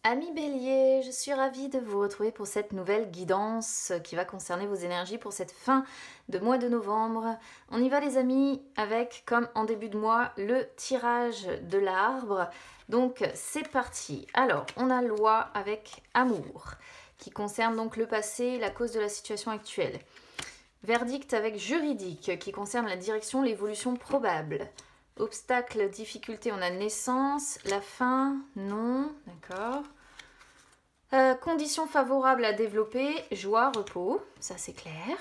Amis Bélier, je suis ravie de vous retrouver pour cette nouvelle guidance qui va concerner vos énergies pour cette fin de mois de novembre. On y va les amis avec, comme en début de mois, le tirage de l'arbre. Donc c'est parti. Alors, on a loi avec amour, qui concerne donc le passé, la cause de la situation actuelle. Verdict avec juridique, qui concerne la direction, l'évolution probable. Obstacle, difficulté, on a naissance, la fin, non, d'accord. Conditions favorables à développer, joie, repos, ça c'est clair.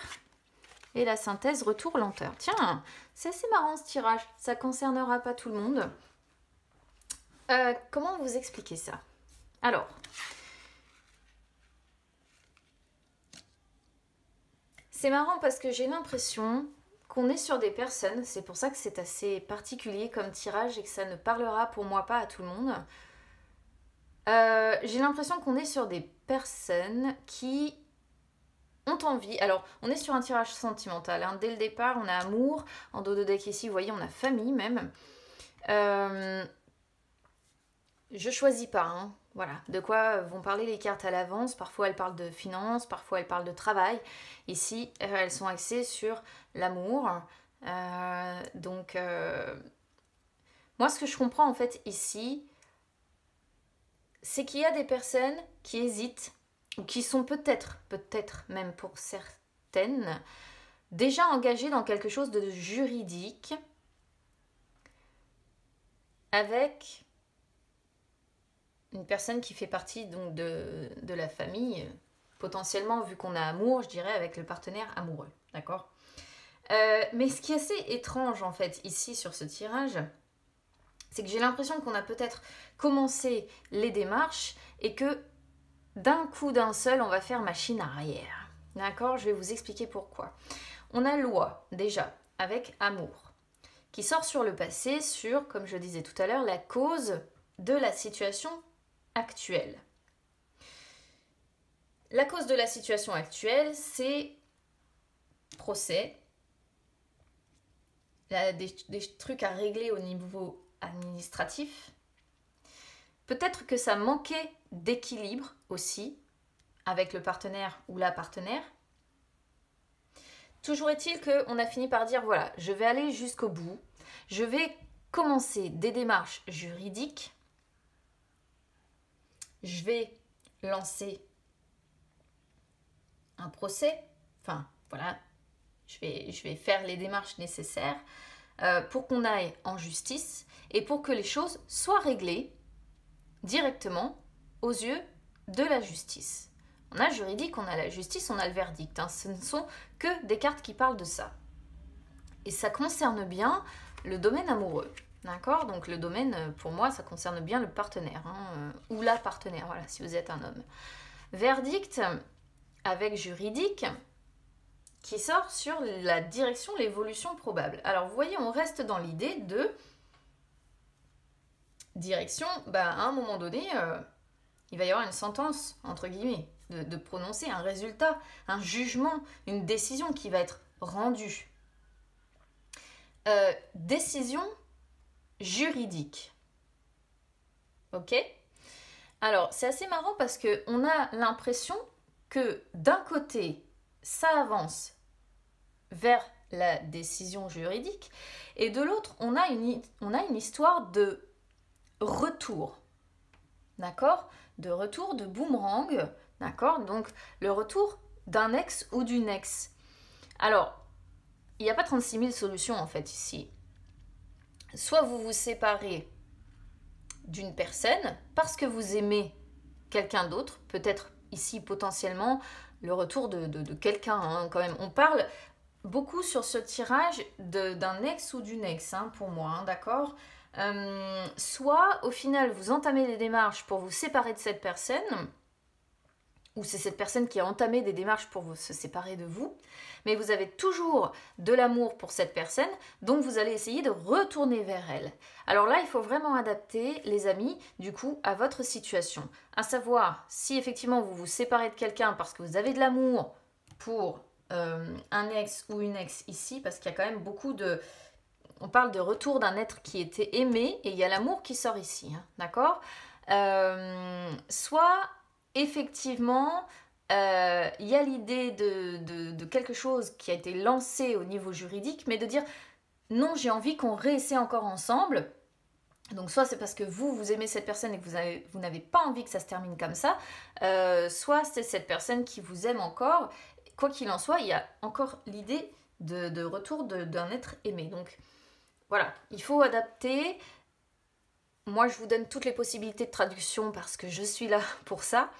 Et la synthèse, retour, lenteur. Tiens, c'est assez marrant ce tirage, ça concernera pas tout le monde. Comment vous expliquer ça? Alors, c'est marrant parce que j'ai l'impression qu'on est sur des personnes, c'est pour ça que c'est assez particulier comme tirage et que ça ne parlera pour moi pas à tout le monde. J'ai l'impression qu'on est sur des personnes qui ont envie. Alors, on est sur un tirage sentimental. Hein. Dès le départ, on a amour. En dos de deck ici, vous voyez, on a famille même. Je choisis pas. Hein. Voilà, de quoi vont parler les cartes à l'avance. Parfois, elles parlent de finances, parfois, elles parlent de travail. Ici, elles sont axées sur l'amour. Donc, moi, ce que je comprends en fait ici, c'est qu'il y a des personnes qui hésitent, ou qui sont peut-être même pour certaines, déjà engagées dans quelque chose de juridique, avec une personne qui fait partie donc de la famille, potentiellement, vu qu'on a amour, je dirais, avec le partenaire amoureux, d'accord? Mais ce qui est assez étrange, en fait, ici, sur ce tirage, c'est que j'ai l'impression qu'on a peut-être commencé les démarches et que d'un coup d'un seul, on va faire machine arrière. D'accord? Je vais vous expliquer pourquoi. On a loi, déjà, avec amour, qui sort sur le passé, sur, comme je disais tout à l'heure, la cause de la situation actuelle. La cause de la situation actuelle, c'est procès, des trucs à régler au niveau administratif. Peut-être que ça manquait d'équilibre aussi avec le partenaire ou la partenaire. Toujours est-il qu'on a fini par dire, voilà, je vais aller jusqu'au bout, je vais commencer des démarches juridiques, je vais lancer un procès, enfin voilà, je vais faire les démarches nécessaires pour qu'on aille en justice et pour que les choses soient réglées directement aux yeux de la justice. On a le juridique, on a la justice, on a le verdict. Hein. Ce ne sont que des cartes qui parlent de ça. Et ça concerne bien le domaine amoureux. D'accord? Donc le domaine, pour moi, ça concerne bien le partenaire. Hein, ou la partenaire, voilà, si vous êtes un homme. Verdict avec juridique qui sort sur la direction, l'évolution probable. Alors vous voyez, on reste dans l'idée de direction, à un moment donné, il va y avoir une sentence, entre guillemets, de prononcer un résultat, un jugement, une décision qui va être rendue. Décision juridique. Ok? Alors, c'est assez marrant parce qu'on a l'impression que d'un côté, ça avance vers la décision juridique, et de l'autre, on a une histoire de retour, d'accord? De retour, de boomerang, d'accord? Donc, le retour d'un ex ou d'une ex. Alors, il n'y a pas 36 000 solutions, en fait, ici. Soit vous vous séparez d'une personne parce que vous aimez quelqu'un d'autre, peut-être ici, potentiellement, le retour de quelqu'un, hein, quand même. On parle beaucoup sur ce tirage d'un ex ou d'une ex, hein, pour moi, hein, d'accord? Soit au final vous entamez des démarches pour vous séparer de cette personne, ou c'est cette personne qui a entamé des démarches pour se séparer de vous, mais vous avez toujours de l'amour pour cette personne, donc vous allez essayer de retourner vers elle. Alors là, il faut vraiment adapter, les amis, du coup, à votre situation. À savoir, si effectivement vous vous séparez de quelqu'un parce que vous avez de l'amour pour un ex ou une ex ici, parce qu'il y a quand même beaucoup de... On parle de retour d'un être qui était aimé et il y a l'amour qui sort ici, hein, d'accord? soit effectivement il y a l'idée de quelque chose qui a été lancé au niveau juridique, mais de dire non, j'ai envie qu'on réessaie encore ensemble. Donc soit c'est parce que vous aimez cette personne et que vous n'avez pas envie que ça se termine comme ça, soit c'est cette personne qui vous aime encore. Quoi qu'il en soit, il y a encore l'idée de retour d'un être aimé. Donc voilà, il faut adapter. Moi, je vous donne toutes les possibilités de traduction parce que je suis là pour ça.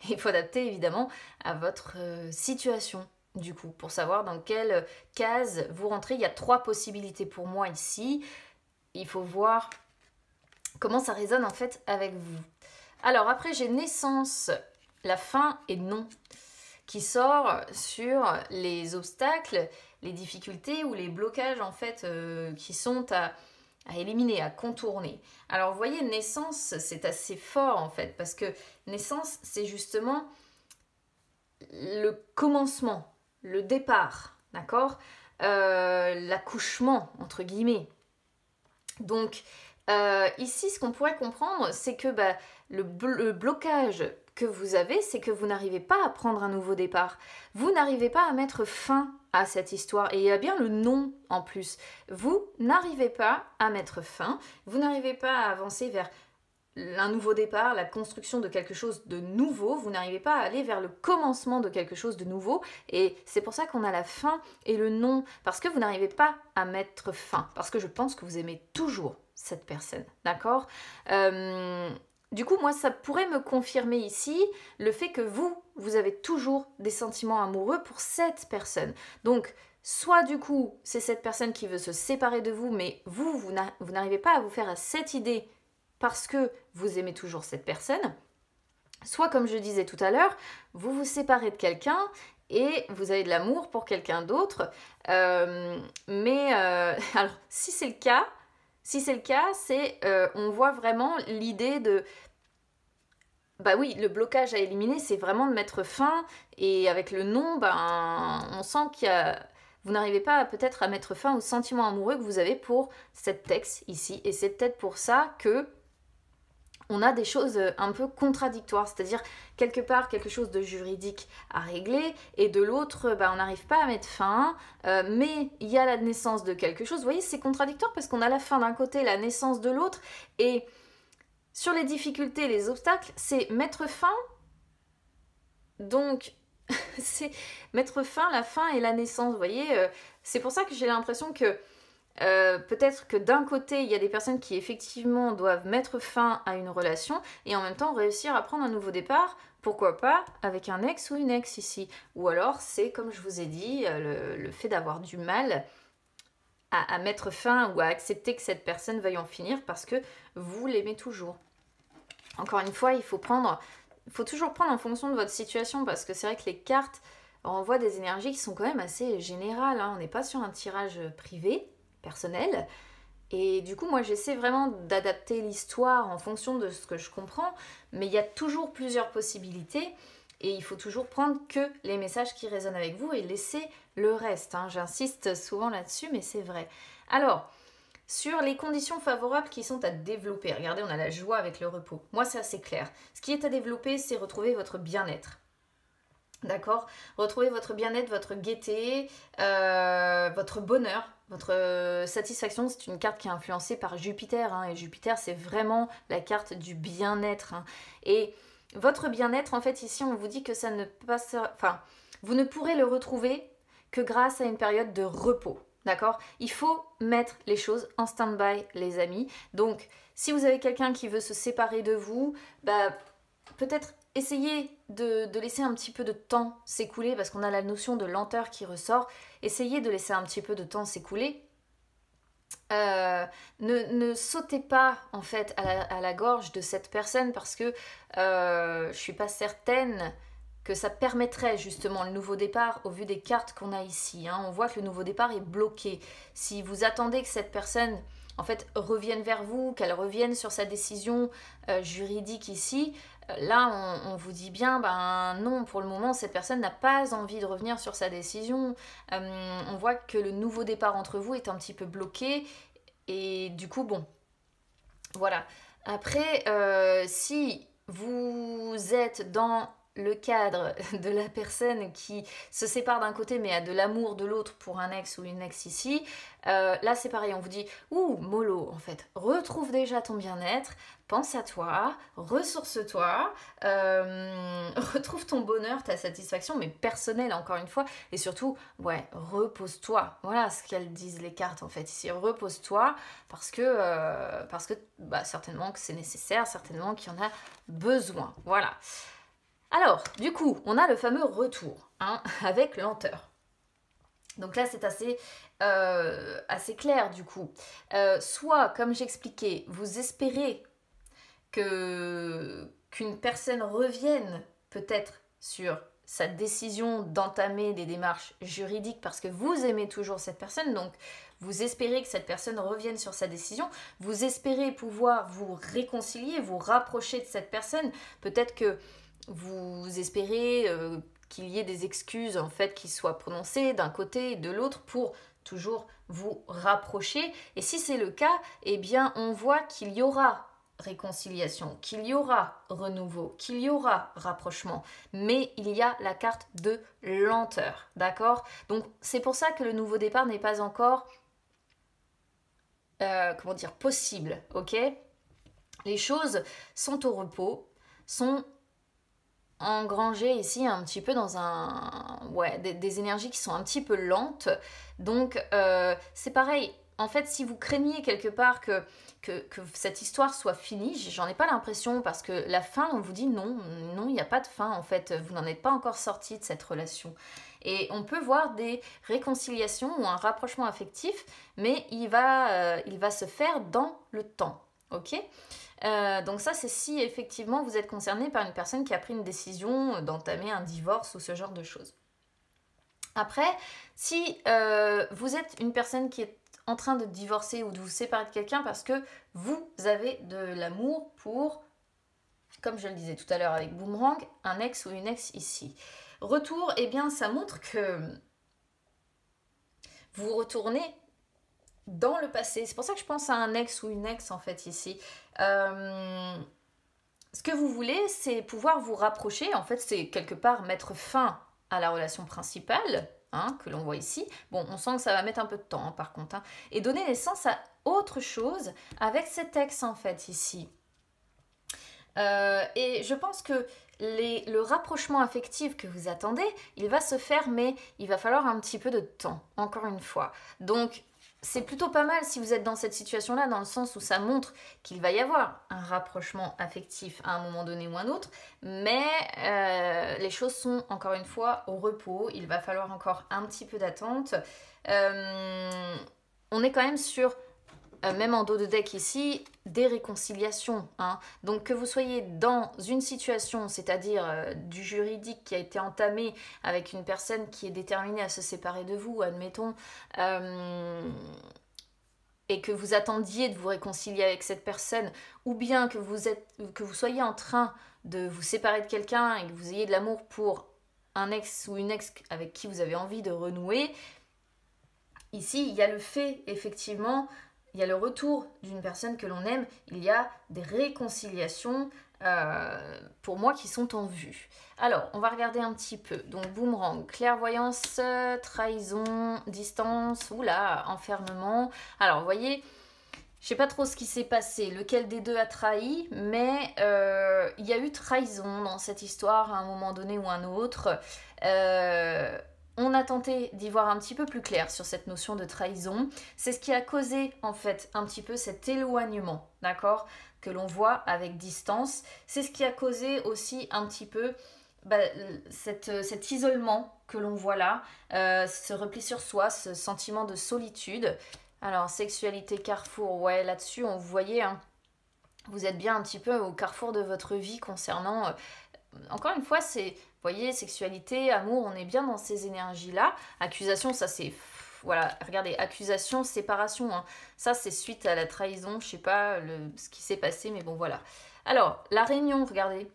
Il faut adapter évidemment à votre situation, du coup, pour savoir dans quelle case vous rentrez. Il y a 3 possibilités pour moi ici. Il faut voir comment ça résonne en fait avec vous. Alors après, j'ai naissance, la fin et non, qui sort sur les obstacles, les difficultés ou les blocages en fait qui sont à éliminer, à contourner. Alors vous voyez, naissance, c'est assez fort en fait, parce que naissance, c'est justement le commencement, le départ, d'accord, l'accouchement, entre guillemets. Donc, ici, ce qu'on pourrait comprendre, c'est que le blocage que vous avez, c'est que vous n'arrivez pas à prendre un nouveau départ. Vous n'arrivez pas à mettre fin à cette histoire. Et il y a bien le non en plus. Vous n'arrivez pas à mettre fin. Vous n'arrivez pas à avancer vers un nouveau départ, la construction de quelque chose de nouveau. Vous n'arrivez pas à aller vers le commencement de quelque chose de nouveau. Et c'est pour ça qu'on a la fin et le non. Parce que vous n'arrivez pas à mettre fin. Parce que je pense que vous aimez toujours cette personne. D'accord ? Du coup, moi, ça pourrait me confirmer ici le fait que vous avez toujours des sentiments amoureux pour cette personne. Donc, soit du coup, c'est cette personne qui veut se séparer de vous, mais vous n'arrivez pas à vous faire à cette idée parce que vous aimez toujours cette personne. Soit, comme je disais tout à l'heure, vous vous séparez de quelqu'un et vous avez de l'amour pour quelqu'un d'autre. Alors, si c'est le cas, on voit vraiment l'idée de... Bah oui, le blocage à éliminer, c'est vraiment de mettre fin. Et avec le non, on sent vous n'arrivez pas peut-être à mettre fin au sentiment amoureux que vous avez pour cette ex ici. Et c'est peut-être pour ça que on a des choses un peu contradictoires, c'est-à-dire quelque part quelque chose de juridique à régler et de l'autre on n'arrive pas à mettre fin, mais il y a la naissance de quelque chose. Vous voyez, c'est contradictoire parce qu'on a la fin d'un côté, la naissance de l'autre, et sur les difficultés, les obstacles, c'est mettre fin, donc c'est mettre fin, la fin et la naissance, vous voyez, c'est pour ça que j'ai l'impression que peut-être que d'un côté, il y a des personnes qui effectivement doivent mettre fin à une relation et en même temps réussir à prendre un nouveau départ, pourquoi pas avec un ex ou une ex ici. Ou alors, c'est comme je vous ai dit, le fait d'avoir du mal à mettre fin ou à accepter que cette personne veuille en finir parce que vous l'aimez toujours. Encore une fois, il faut toujours prendre en fonction de votre situation parce que c'est vrai que les cartes renvoient des énergies qui sont quand même assez générales, hein. On n'est pas sur un tirage privé, personnel. Et du coup, moi, j'essaie vraiment d'adapter l'histoire en fonction de ce que je comprends, mais il y a toujours plusieurs possibilités et il faut toujours prendre que les messages qui résonnent avec vous et laisser le reste, hein. J'insiste souvent là-dessus, mais c'est vrai. Alors, sur les conditions favorables qui sont à développer, regardez, on a la joie avec le repos. Moi, c'est assez clair. Ce qui est à développer, c'est retrouver votre bien-être. D'accord ? Retrouver votre bien-être, votre gaieté, votre bonheur, votre satisfaction. C'est une carte qui est influencée par Jupiter, hein, et Jupiter, c'est vraiment la carte du bien-être, hein. Et votre bien-être, en fait, ici, on vous dit que ça ne passe... Enfin, vous ne pourrez le retrouver que grâce à une période de repos. D'accord ? Il faut mettre les choses en stand-by, les amis. Donc, si vous avez quelqu'un qui veut se séparer de vous, peut-être essayez de laisser un petit peu de temps s'écouler, parce qu'on a la notion de lenteur qui ressort. Essayez de laisser un petit peu de temps s'écouler. Ne sautez pas en fait à la gorge de cette personne, parce que je suis pas certaine que ça permettrait justement le nouveau départ au vu des cartes qu'on a ici, hein. On voit que le nouveau départ est bloqué. Si vous attendez que cette personne en fait revienne vers vous, qu'elle revienne sur sa décision juridique ici, là on vous dit bien non, pour le moment cette personne n'a pas envie de revenir sur sa décision. On voit que le nouveau départ entre vous est un petit peu bloqué et du coup voilà. Après si vous vous êtes dans le cadre de la personne qui se sépare d'un côté mais a de l'amour de l'autre pour un ex ou une ex ici, là c'est pareil, on vous dit « Ouh, mollo en fait, retrouve déjà ton bien-être, pense à toi, ressource-toi, retrouve ton bonheur, ta satisfaction, mais personnelle encore une fois, et surtout, ouais, repose-toi. » Voilà ce qu'elles disent les cartes en fait ici, repose-toi parce que bah, certainement que c'est nécessaire, certainement qu'il y en a besoin. Voilà. Alors, du coup, on a le fameux retour, hein, avec lenteur. Donc là, c'est assez clair, du coup. Soit, comme j'expliquais, vous espérez qu'une personne revienne peut-être sur sa décision d'entamer des démarches juridiques parce que vous aimez toujours cette personne, donc vous espérez que cette personne revienne sur sa décision, vous espérez pouvoir vous réconcilier, vous rapprocher de cette personne, peut-être que vous espérez qu'il y ait des excuses en fait qui soient prononcées d'un côté et de l'autre pour toujours vous rapprocher. Et si c'est le cas, eh bien on voit qu'il y aura réconciliation, qu'il y aura renouveau, qu'il y aura rapprochement. Mais il y a la carte de lenteur, d'accord? Donc c'est pour ça que le nouveau départ n'est pas encore possible, ok? Les choses sont au repos, sont engranger ici un petit peu dans des énergies qui sont un petit peu lentes. Donc c'est pareil, en fait si vous craignez quelque part que cette histoire soit finie, j'en ai pas l'impression parce que la fin, on vous dit non, il n'y a pas de fin en fait, vous n'en êtes pas encore sorti de cette relation. Et on peut voir des réconciliations ou un rapprochement affectif, mais il va se faire dans le temps, ok? Donc ça, c'est si effectivement vous êtes concerné par une personne qui a pris une décision d'entamer un divorce ou ce genre de choses. Après, si vous êtes une personne qui est en train de divorcer ou de vous séparer de quelqu'un parce que vous avez de l'amour pour, comme je le disais tout à l'heure avec Boomerang, un ex ou une ex ici. Retour, eh bien ça montre que vous retournez dans le passé. C'est pour ça que je pense à un ex ou une ex en fait ici. Ce que vous voulez, c'est pouvoir vous rapprocher. En fait, c'est quelque part mettre fin à la relation principale, hein, que l'on voit ici. Bon, on sent que ça va mettre un peu de temps, hein, par contre. Hein, et donner naissance à autre chose avec cet ex, en fait, ici. Et je pense que le rapprochement affectif que vous attendez, il va se faire, mais il va falloir un petit peu de temps, encore une fois. Donc, c'est plutôt pas mal si vous êtes dans cette situation-là, dans le sens où ça montre qu'il va y avoir un rapprochement affectif à un moment donné ou un autre, mais les choses sont encore une fois au repos, il va falloir encore un petit peu d'attente. On est quand même sur, même en dos de deck ici, des réconciliations. Hein. Donc que vous soyez dans une situation, c'est-à-dire du juridique qui a été entamé avec une personne qui est déterminée à se séparer de vous, admettons, et que vous attendiez de vous réconcilier avec cette personne, ou bien que vous soyez en train de vous séparer de quelqu'un et que vous ayez de l'amour pour un ex ou une ex avec qui vous avez envie de renouer, ici il y a le fait effectivement. Il y a le retour d'une personne que l'on aime, il y a des réconciliations pour moi qui sont en vue. Alors, on va regarder un petit peu. Donc, Boomerang, clairvoyance, trahison, distance, oula, enfermement. Alors, vous voyez, je sais pas trop ce qui s'est passé, lequel des deux a trahi, mais il y a eu trahison dans cette histoire à un moment donné ou un autre. On a tenté d'y voir un petit peu plus clair sur cette notion de trahison. C'est ce qui a causé en fait un petit peu cet éloignement, d'accord, que l'on voit avec distance. C'est ce qui a causé aussi un petit peu cet isolement que l'on voit là, ce repli sur soi, ce sentiment de solitude. Alors, sexualité, carrefour, ouais, là-dessus, on vous voyez, hein, vous êtes bien un petit peu au carrefour de votre vie concernant... encore une fois, c'est... Vous voyez, sexualité, amour, on est bien dans ces énergies-là. Accusation, ça c'est... Voilà, regardez, accusation, séparation. Hein. Ça, c'est suite à la trahison. Je sais pas ce qui s'est passé, mais bon, voilà. Alors, la réunion, regardez.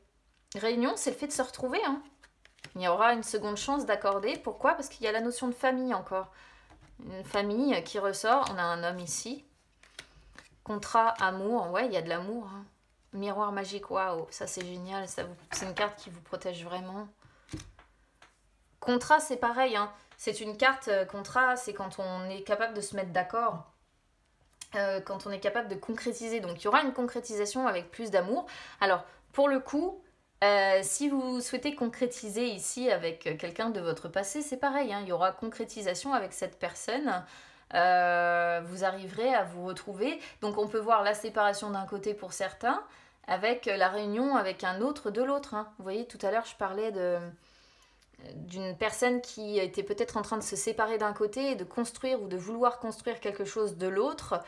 Réunion, c'est le fait de se retrouver. Hein. Il y aura une seconde chance d'accorder. Pourquoi? Parce qu'il y a la notion de famille encore. Une famille qui ressort. On a un homme ici. Contrat, amour. Ouais, il y a de l'amour. Hein. Miroir magique, waouh, ça c'est génial, c'est une carte qui vous protège vraiment. Contrat, c'est pareil, hein. C'est une carte contrat, c'est quand on est capable de se mettre d'accord, quand on est capable de concrétiser. Donc il y aura une concrétisation avec plus d'amour. Alors pour le coup, si vous souhaitez concrétiser ici avec quelqu'un de votre passé, c'est pareil, hein. Il y aura concrétisation avec cette personne. Vous arriverez à vous retrouver. Donc on peut voir la séparation d'un côté pour certains, avec la réunion avec un autre de l'autre, hein. Vous voyez, tout à l'heure je parlais d'une personne qui était peut-être en train de se séparer d'un côté et de construire ou de vouloir construire quelque chose de l'autre.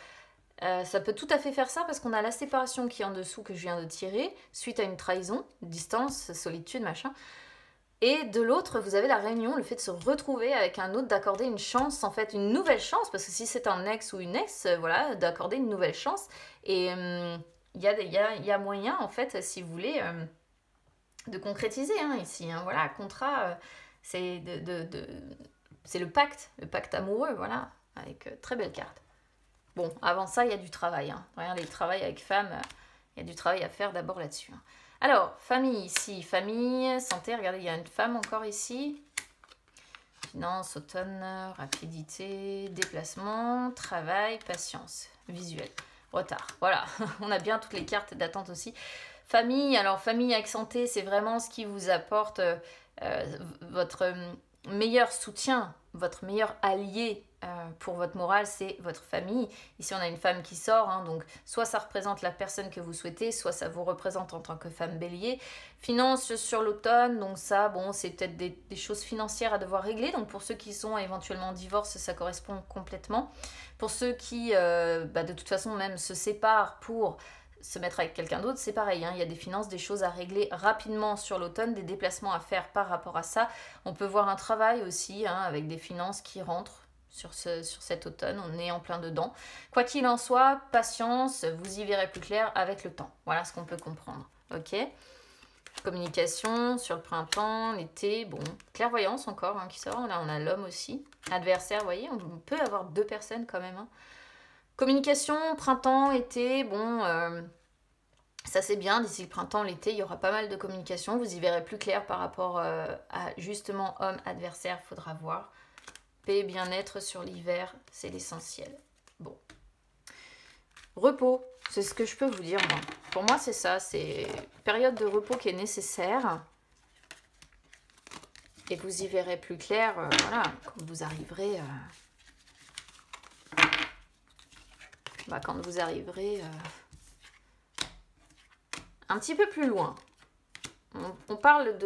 Ça peut tout à fait faire ça parce qu'on a la séparation qui est en dessous que je viens de tirer suite à une trahison, distance, solitude, machin. Et de l'autre, vous avez la réunion, le fait de se retrouver avec un autre, d'accorder une chance, en fait, une nouvelle chance, parce que si c'est un ex ou une ex, voilà, d'accorder une nouvelle chance. Et il y a moyen, en fait, si vous voulez, de concrétiser, hein, ici. Hein, voilà, contrat, c'est c'est le pacte amoureux, voilà, avec très belle carte. Bon, avant ça, il y a du travail. Hein. Regardez, le travail avec femme, il y a du travail à faire d'abord là-dessus. Hein. Alors, famille ici, famille, santé, regardez, il y a une femme encore ici. Finance, automne, rapidité, déplacement, travail, patience, visuel, retard. Voilà, on a bien toutes les cartes d'attente aussi. Famille, alors famille avec santé, c'est vraiment ce qui vous apporte votre meilleur soutien, votre meilleur allié pour votre morale, c'est votre famille. Ici, on a une femme qui sort, hein, donc soit ça représente la personne que vous souhaitez, soit ça vous représente en tant que femme bélier. Finance sur l'automne, donc ça, bon, c'est peut-être des choses financières à devoir régler. Donc pour ceux qui sont éventuellement en divorce, ça correspond complètement. Pour ceux qui, de toute façon, même se séparent pour se mettre avec quelqu'un d'autre, c'est pareil, hein, il y a des finances, des choses à régler rapidement sur l'automne, des déplacements à faire par rapport à ça. On peut voir un travail aussi, hein, avec des finances qui rentrent sur cet automne, on est en plein dedans. Quoi qu'il en soit, patience, vous y verrez plus clair avec le temps. Voilà ce qu'on peut comprendre, ok ? Communication sur le printemps, l'été, bon, clairvoyance encore hein, qui sort, là on a l'homme aussi. Adversaire, vous voyez, on peut avoir deux personnes quand même, hein. Communication, printemps, été, bon, ça c'est bien, d'ici le printemps, l'été, il y aura pas mal de communication, vous y verrez plus clair par rapport à justement homme, adversaire, faudra voir. Paix, bien-être sur l'hiver, c'est l'essentiel. Bon. Repos, c'est ce que je peux vous dire, moi. Pour moi, c'est ça, c'est une période de repos qui est nécessaire. Et vous y verrez plus clair, voilà, quand vous arriverez... quand vous arriverez un petit peu plus loin. On parle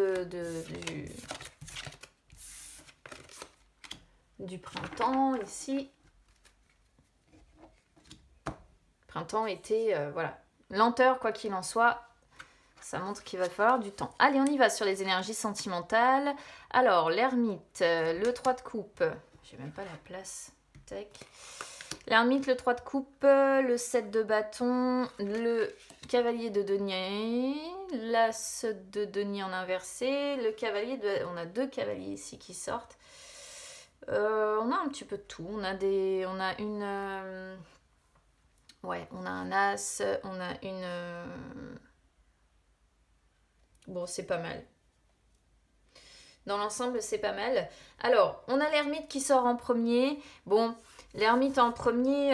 du printemps ici. Printemps, été, voilà. Lenteur, quoi qu'il en soit, ça montre qu'il va falloir du temps. Allez, on y va sur les énergies sentimentales. Alors, l'ermite, le 3 de coupe. J'ai même pas la place. Tac. L'ermite, le 3 de coupe, le 7 de bâton, le cavalier de denier, l'as de denier en inversé, le cavalier de... On a deux cavaliers ici qui sortent. On a un petit peu de tout. On a une... Ouais, on a un as, on a une... Bon, c'est pas mal. Dans l'ensemble, c'est pas mal. Alors, on a l'ermite qui sort en premier. Bon... L'ermite en premier,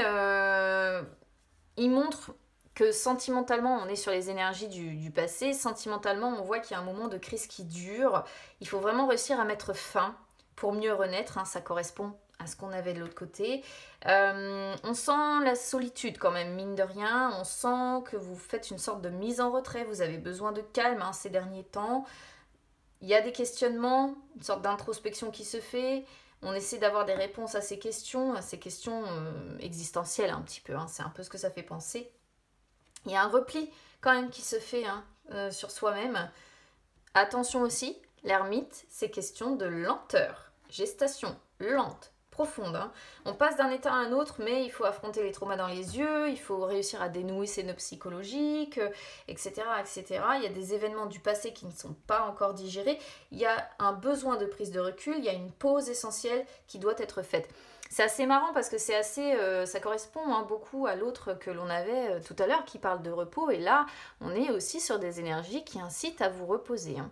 il montre que sentimentalement, on est sur les énergies du passé. Sentimentalement, on voit qu'il y a un moment de crise qui dure. Il faut vraiment réussir à mettre fin pour mieux renaître. Hein, ça correspond à ce qu'on avait de l'autre côté. On sent la solitude quand même, mine de rien. On sent que vous faites une sorte de mise en retrait. Vous avez besoin de calme hein, ces derniers temps. Il y a des questionnements, une sorte d'introspection qui se fait. On essaie d'avoir des réponses à ces questions existentielles un petit peu. Hein, c'est un peu ce que ça fait penser. Il y a un repli quand même qui se fait hein, sur soi-même. Attention aussi, l'ermite, c'est question de lenteur. Gestation lente, profonde. Hein. On passe d'un état à un autre, mais il faut affronter les traumas dans les yeux, il faut réussir à dénouer ses nœuds psychologiques, etc., etc. Il y a des événements du passé qui ne sont pas encore digérés. Il y a un besoin de prise de recul, il y a une pause essentielle qui doit être faite. C'est assez marrant parce que c'est assez, ça correspond hein, beaucoup à l'autre que l'on avait tout à l'heure qui parle de repos. Et là, on est aussi sur des énergies qui incitent à vous reposer. Hein.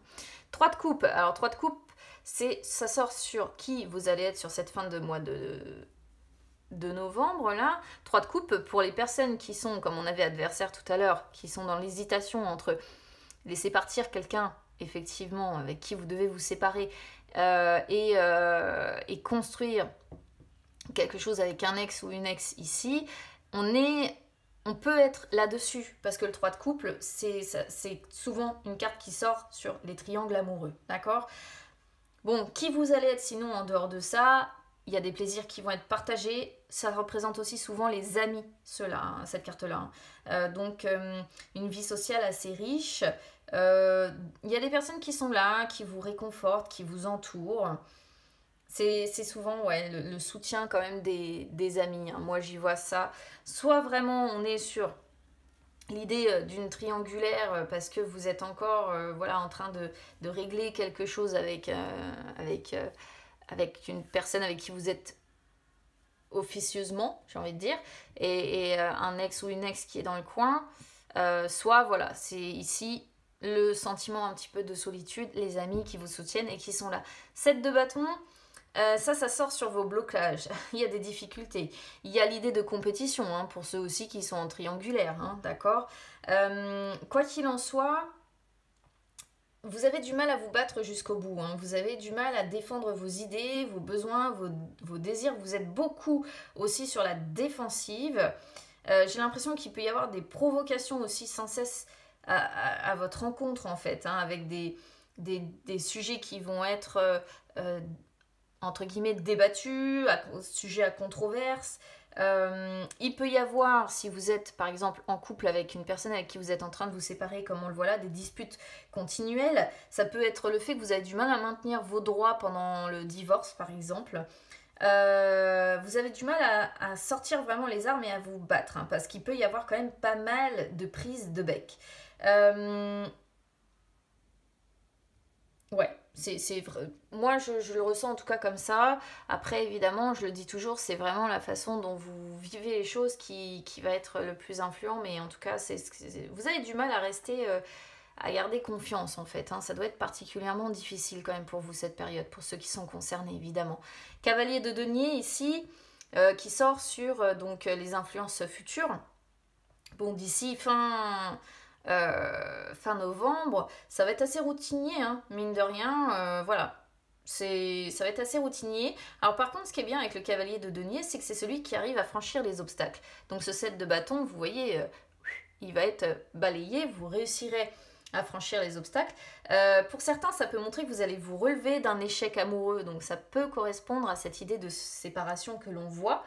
3 de coupe. Alors 3 de coupe, ça sort sur qui vous allez être sur cette fin de mois de novembre là. 3 de coupe pour les personnes qui sont, comme on avait adversaire tout à l'heure, qui sont dans l'hésitation entre laisser partir quelqu'un effectivement avec qui vous devez vous séparer et construire quelque chose avec un ex ou une ex ici, on peut être là-dessus, parce que le 3 de couple, c'est souvent une carte qui sort sur les triangles amoureux, d'accord? Bon, qui vous allez être sinon en dehors de ça? Il y a des plaisirs qui vont être partagés, ça représente aussi souvent les amis, ceux-là, hein, cette carte-là. Donc, une vie sociale assez riche. Il y a des personnes qui sont là, qui vous réconfortent, qui vous entourent. C'est souvent ouais, le soutien quand même des amis. Hein. Moi, j'y vois ça. Soit vraiment, on est sur l'idée d'une triangulaire parce que vous êtes encore voilà, en train de régler quelque chose avec une personne avec qui vous êtes officieusement, j'ai envie de dire, et un ex ou une ex qui est dans le coin. Soit, voilà, c'est ici le sentiment un petit peu de solitude, les amis qui vous soutiennent et qui sont là. 7 de bâton, ça sort sur vos blocages. Il y a des difficultés. Il y a l'idée de compétition, hein, pour ceux aussi qui sont en triangulaire, hein, d'accord. Quoi qu'il en soit, vous avez du mal à vous battre jusqu'au bout. Hein. Vous avez du mal à défendre vos idées, vos besoins, vos désirs. Vous êtes beaucoup aussi sur la défensive. J'ai l'impression qu'il peut y avoir des provocations aussi sans cesse à votre rencontre, en fait, hein, avec des sujets qui vont être entre guillemets débattu, sujet à controverse. Il peut y avoir, si vous êtes par exemple en couple avec une personne avec qui vous êtes en train de vous séparer, comme on le voit là, des disputes continuelles. Ça peut être le fait que vous avez du mal à maintenir vos droits pendant le divorce, par exemple. Vous avez du mal à sortir vraiment les armes et à vous battre, hein, parce qu'il peut y avoir quand même pas mal de prises de bec. Ouais, c'est vrai. Moi, je le ressens en tout cas comme ça. Après, évidemment, je le dis toujours, c'est vraiment la façon dont vous vivez les choses qui va être le plus influent. Mais en tout cas, vous avez du mal à rester, à garder confiance en fait. Hein. Ça doit être particulièrement difficile quand même pour vous cette période, pour ceux qui sont concernés évidemment. Cavalier de denier ici, qui sort sur donc les influences futures. Bon, d'ici fin novembre, ça va être assez routinier, hein, mine de rien, voilà. Ça va être assez routinier. Alors par contre, ce qui est bien avec le cavalier de denier, c'est que c'est celui qui arrive à franchir les obstacles. Donc ce set de bâton, vous voyez, il va être balayé, vous réussirez à franchir les obstacles. Pour certains, ça peut montrer que vous allez vous relever d'un échec amoureux, donc ça peut correspondre à cette idée de séparation que l'on voit.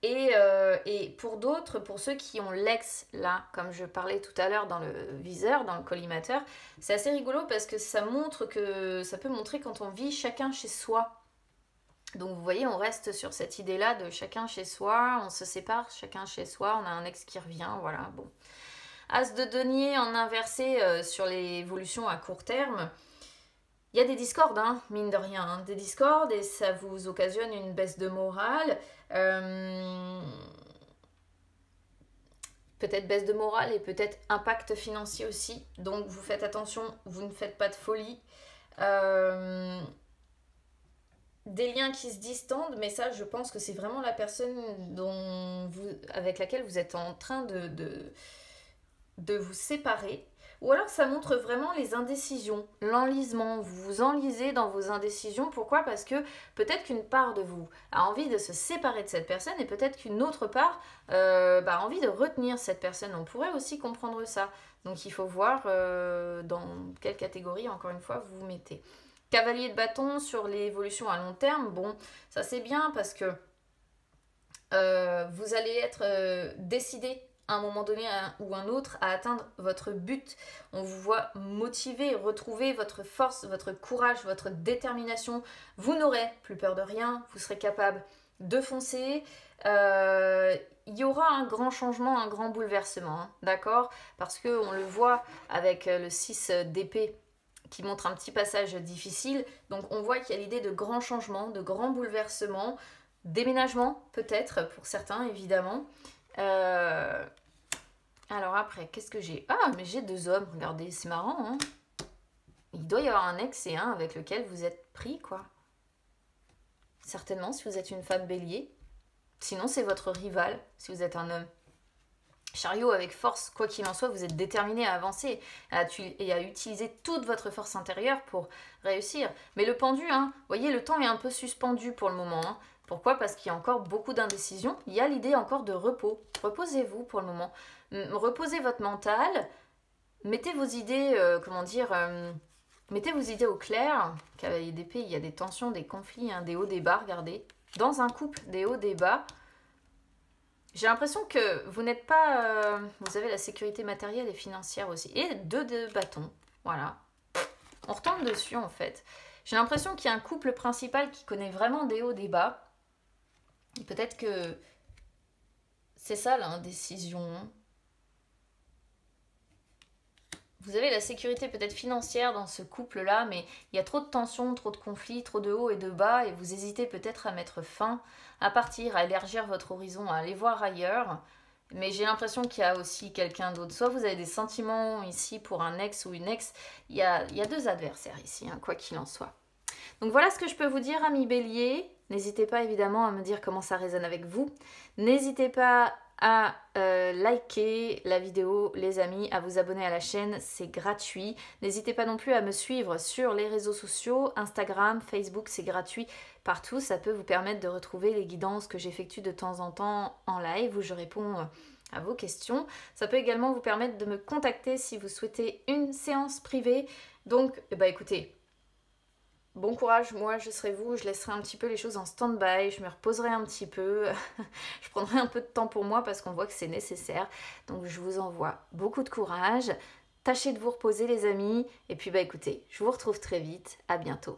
Et pour d'autres, pour ceux qui ont l'ex là, comme je parlais tout à l'heure dans le viseur, dans le collimateur, c'est assez rigolo parce que ça peut montrer quand on vit chacun chez soi. Donc vous voyez, on reste sur cette idée-là de chacun chez soi, on se sépare chacun chez soi, on a un ex qui revient, voilà, bon. As de denier en inversé sur l'évolution à court terme. Il y a des discordes, hein, mine de rien, hein, des discordes et ça vous occasionne une baisse de morale. Peut-être baisse de morale et peut-être impact financier aussi. Donc vous faites attention, vous ne faites pas de folie. Des liens qui se distendent, mais ça je pense que c'est vraiment la personne avec laquelle vous êtes en train de vous séparer. Ou alors ça montre vraiment les indécisions, l'enlisement. Vous vous enlisez dans vos indécisions. Pourquoi? Parce que peut-être qu'une part de vous a envie de se séparer de cette personne et peut-être qu'une autre part a envie de retenir cette personne. On pourrait aussi comprendre ça. Donc il faut voir dans quelle catégorie, encore une fois, vous vous mettez. Cavalier de bâton sur l'évolution à long terme. Bon, ça c'est bien parce que vous allez être décidé à un moment donné ou un autre à atteindre votre but. On vous voit motivé, retrouver votre force, votre courage, votre détermination. Vous n'aurez plus peur de rien, vous serez capable de foncer. Il y aura un grand changement, un grand bouleversement, hein, d'accord? Parce qu'on le voit avec le 6 d'épée qui montre un petit passage difficile. Donc on voit qu'il y a l'idée de grands changements, de grands bouleversements, déménagement peut-être pour certains évidemment. Alors après, qu'est-ce que j'ai? Ah, mais j'ai 2 hommes, regardez, c'est marrant, hein. Il doit y avoir un ex et un avec lequel vous êtes pris, quoi. Certainement, si vous êtes une femme bélier. Sinon, c'est votre rival, si vous êtes un homme. Chariot avec force, quoi qu'il en soit, vous êtes déterminé à avancer et à utiliser toute votre force intérieure pour réussir. Mais le pendu, hein, vous voyez, le temps est un peu suspendu pour le moment. Hein. Pourquoi? Parce qu'il y a encore beaucoup d'indécision. Il y a l'idée encore de repos. Reposez-vous pour le moment. Reposez votre mental. Mettez vos idées, mettez vos idées au clair. Cavalier d'épée, il y a des tensions, des conflits, hein, des hauts, des bas, regardez. Dans un couple, des hauts, des bas. J'ai l'impression que vous n'êtes pas... vous avez la sécurité matérielle et financière aussi. Et 2 de bâtons. Voilà. On retombe dessus, en fait. J'ai l'impression qu'il y a un couple principal qui connaît vraiment des hauts, des bas. Et peut-être que c'est ça, l'indécision. Vous avez la sécurité peut-être financière dans ce couple-là, mais il y a trop de tensions, trop de conflits, trop de hauts et de bas, et vous hésitez peut-être à mettre fin, à partir, à élargir votre horizon, à aller voir ailleurs. Mais j'ai l'impression qu'il y a aussi quelqu'un d'autre. Soit vous avez des sentiments ici pour un ex ou une ex. Il y a 2 adversaires ici, hein, quoi qu'il en soit. Donc voilà ce que je peux vous dire, amis béliers. N'hésitez pas évidemment à me dire comment ça résonne avec vous. N'hésitez pas à liker la vidéo, les amis, à vous abonner à la chaîne, c'est gratuit. N'hésitez pas non plus à me suivre sur les réseaux sociaux, Instagram, Facebook, c'est gratuit. Partout, ça peut vous permettre de retrouver les guidances que j'effectue de temps en temps en live où je réponds à vos questions. Ça peut également vous permettre de me contacter si vous souhaitez une séance privée. Donc, écoutez, bon courage, moi je serai vous, je laisserai un petit peu les choses en stand-by, je me reposerai un petit peu, je prendrai un peu de temps pour moi parce qu'on voit que c'est nécessaire. Donc je vous envoie beaucoup de courage, tâchez de vous reposer les amis, et puis écoutez, je vous retrouve très vite, à bientôt.